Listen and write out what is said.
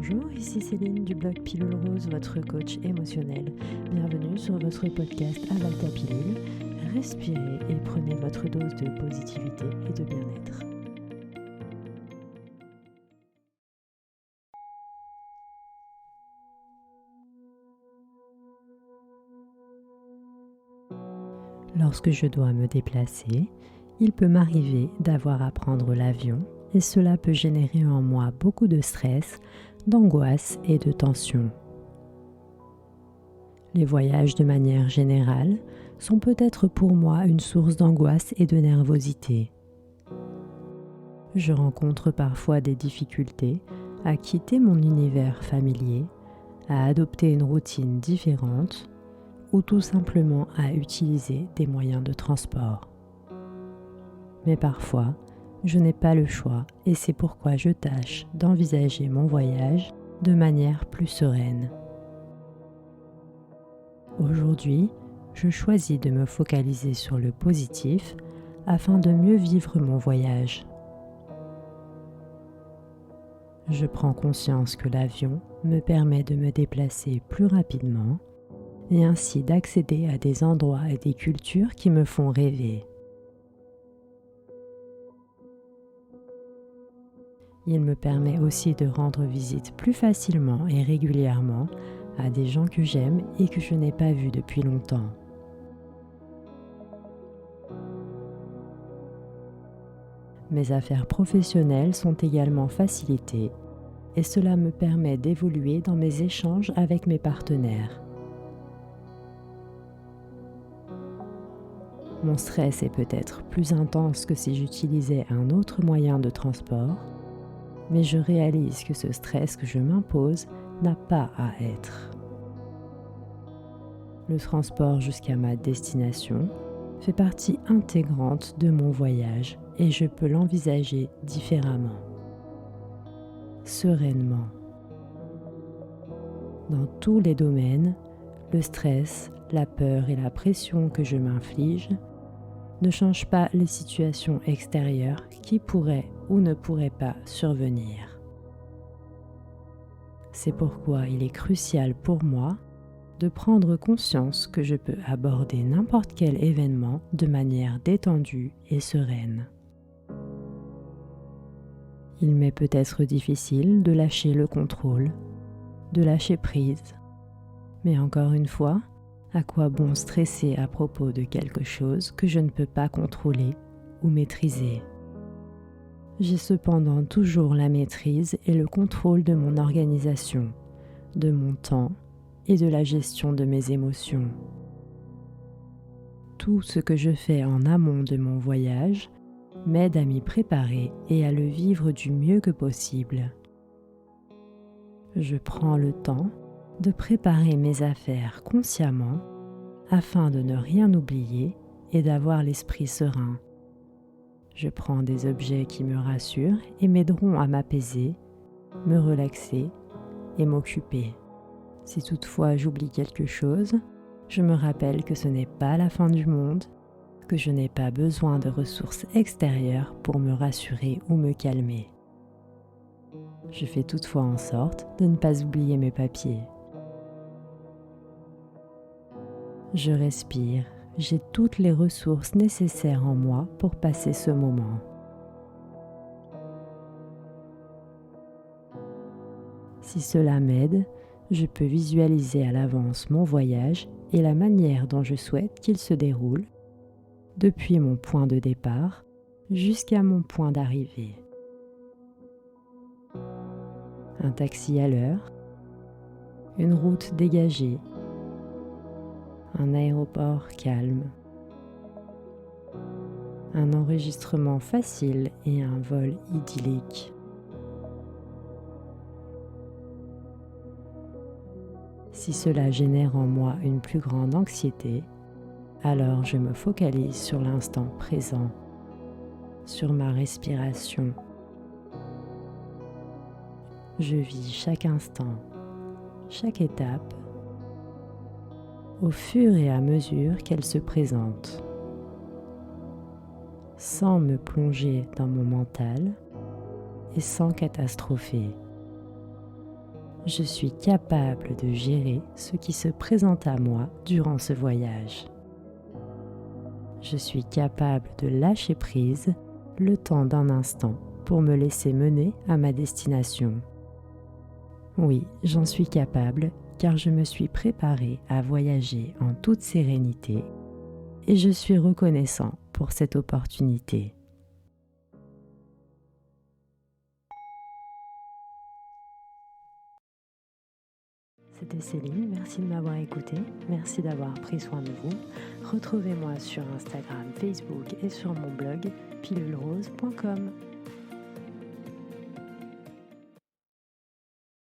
Bonjour, ici Céline du blog Pilule Rose, votre coach émotionnel. Bienvenue sur votre podcast Avale ta pilule. Respirez et prenez votre dose de positivité et de bien-être. Lorsque je dois me déplacer, il peut m'arriver d'avoir à prendre l'avion et cela peut générer en moi beaucoup de stress, d'angoisse et de tension. Les voyages de manière générale sont peut-être pour moi une source d'angoisse et de nervosité. Je rencontre parfois des difficultés à quitter mon univers familier, à adopter une routine différente ou tout simplement à utiliser des moyens de transport. Mais parfois, je n'ai pas le choix et c'est pourquoi je tâche d'envisager mon voyage de manière plus sereine. Aujourd'hui, je choisis de me focaliser sur le positif afin de mieux vivre mon voyage. Je prends conscience que l'avion me permet de me déplacer plus rapidement et ainsi d'accéder à des endroits et des cultures qui me font rêver. Il me permet aussi de rendre visite plus facilement et régulièrement à des gens que j'aime et que je n'ai pas vus depuis longtemps. Mes affaires professionnelles sont également facilitées et cela me permet d'évoluer dans mes échanges avec mes partenaires. Mon stress est peut-être plus intense que si j'utilisais un autre moyen de transport, mais je réalise que ce stress que je m'impose n'a pas à être. Le transport jusqu'à ma destination fait partie intégrante de mon voyage et je peux l'envisager différemment, sereinement. Dans tous les domaines, le stress, la peur et la pression que je m'inflige ne changent pas les situations extérieures qui pourraient ou ne pourraient pas survenir. C'est pourquoi il est crucial pour moi de prendre conscience que je peux aborder n'importe quel événement de manière détendue et sereine. Il m'est peut-être difficile de lâcher le contrôle, de lâcher prise, mais encore une fois, à quoi bon stresser à propos de quelque chose que je ne peux pas contrôler ou maîtriser? J'ai cependant toujours la maîtrise et le contrôle de mon organisation, de mon temps et de la gestion de mes émotions. Tout ce que je fais en amont de mon voyage m'aide à m'y préparer et à le vivre du mieux que possible. Je prends le temps de préparer mes affaires consciemment afin de ne rien oublier et d'avoir l'esprit serein. Je prends des objets qui me rassurent et m'aideront à m'apaiser, me relaxer et m'occuper. Si toutefois j'oublie quelque chose, je me rappelle que ce n'est pas la fin du monde, que je n'ai pas besoin de ressources extérieures pour me rassurer ou me calmer. Je fais toutefois en sorte de ne pas oublier mes papiers. Je respire, j'ai toutes les ressources nécessaires en moi pour passer ce moment. Si cela m'aide, je peux visualiser à l'avance mon voyage et la manière dont je souhaite qu'il se déroule, depuis mon point de départ jusqu'à mon point d'arrivée. Un taxi à l'heure, une route dégagée, un aéroport calme, un enregistrement facile et un vol idyllique. Si cela génère en moi une plus grande anxiété, alors je me focalise sur l'instant présent, sur ma respiration. Je vis chaque instant, chaque étape, au fur et à mesure qu'elle se présente, sans me plonger dans mon mental et sans catastropher. Je suis capable de gérer ce qui se présente à moi durant ce voyage. Je suis capable de lâcher prise le temps d'un instant pour me laisser mener à ma destination. Oui, j'en suis capable car je me suis préparé à voyager en toute sérénité et je suis reconnaissant pour cette opportunité. C'était Céline, merci de m'avoir écouté, merci d'avoir pris soin de vous. Retrouvez-moi sur Instagram, Facebook et sur mon blog pilulerose.com.